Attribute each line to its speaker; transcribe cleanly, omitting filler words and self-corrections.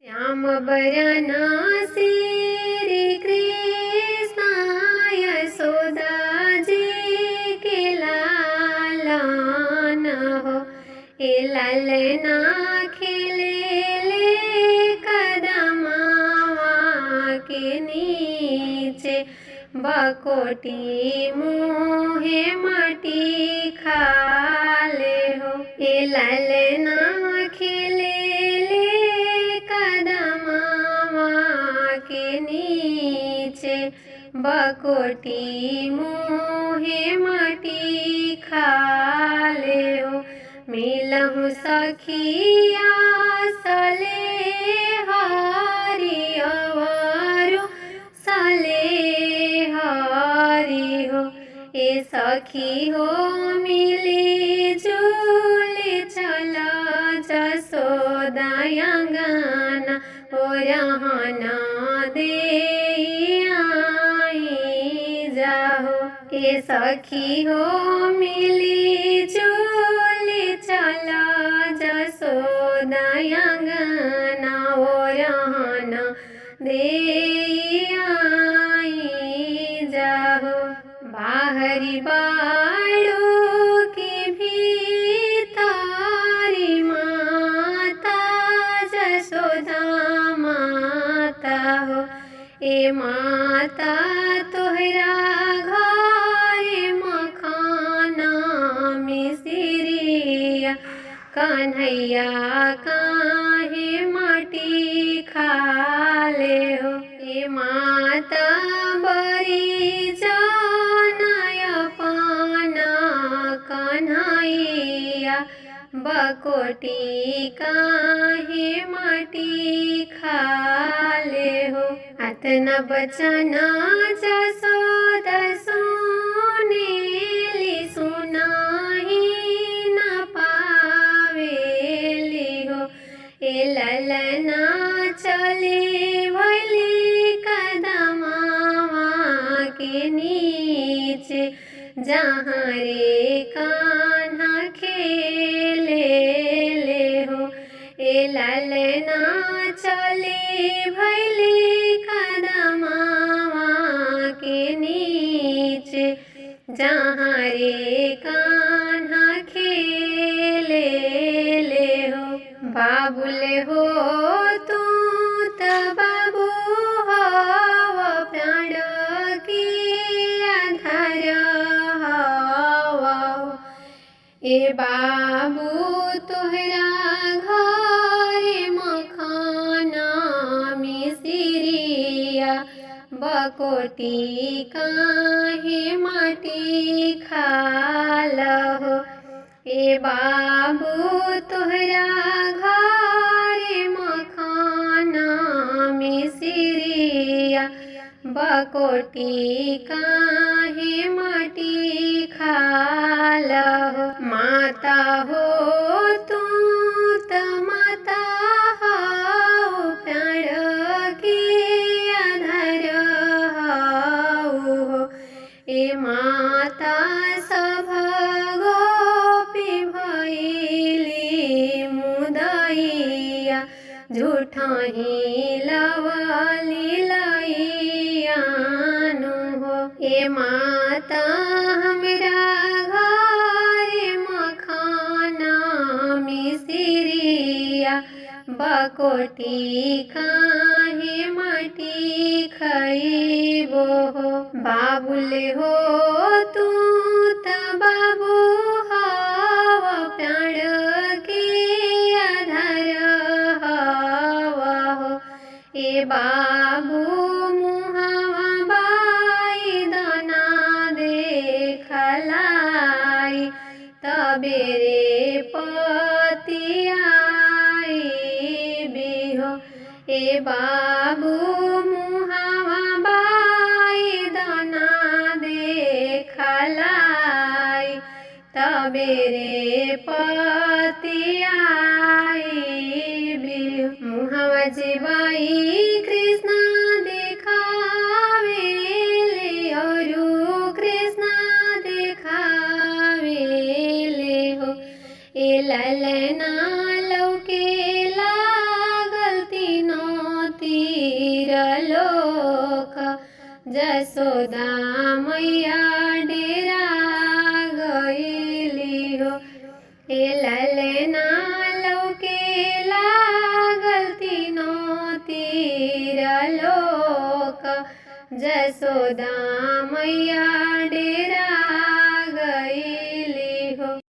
Speaker 1: श्याम बरना श्री कृष्ण यशोदा जी के लालन हो। ए ललना खेले ले कदमावा के नीचे, बकोटी मुहे मटी खाले हो। ए ललना खेले के नीचे, बकोटी मुहे मटी खाले हो। मिलहु सखिया सले हरि अवरु सले हरि हो। ए सखी हो मिली जुली चला जसोदा अंगना, ओ रहना दे आई जाहो। ए सखी हो मिली जुली चला जसोदा अंगना, ओ रहना दे आई जाहो। बाहरी बाड़ो की भीतारी माता जसोदा माता हो। ए माता तोहरा घर मखाना मिसरिया, कन्हैया काहे माटी खाले हो। ए माता बरी जानय पाना कन्हैया, बकोटी काहे माटी खाले हो। अतना बचना जसोदा सुनेली सुनाही न पावेली हो। ए ललना चले भली कदमावा के नीचे, जहाँ रे कान्हा खेले ले हो। ए ललना चले भली कदमावा के नीचे, जहाँ रे कान्हा खेले ले हो। बाबुल हो तू त बाबू हो, प्राण की आधार हो। ए बाबू तोहरा घर मखाना मिसरिया, बकोटी काहे माटी खालहो। ए बाबू तोहरा घर मखाना मिसरिया, बकोटी काहे माटी खालहो। माता हो तू त माता हो, प्राण की आधार हो। ए माता सभ गोपी भइली मुदैया, झूठाही लवली लैयानु हो। ए माता हमरा घर मखाना मिसरिया, बकोटी काहे माटी खइबो हो। बाबुल हो तू त बाबू हो, प्राण की आधार हो। ए बाबू मुहावा बाई दाना देखलाई, तबेरे पतियाई बिहो। ए बाबू मुहावा बाई दाना देखलाई, तबेरे पतियाई बिहो। मुहावा जीवाई कृष्ण देखावेले, औरु कृष्ण देखावेले हो। ए ललना लौके लागल तीनों जसोदा मैया डेरा गईली हो। ए ललना लौके लागल तीनों तीर लोक, जसोदा मैया डेरा गई।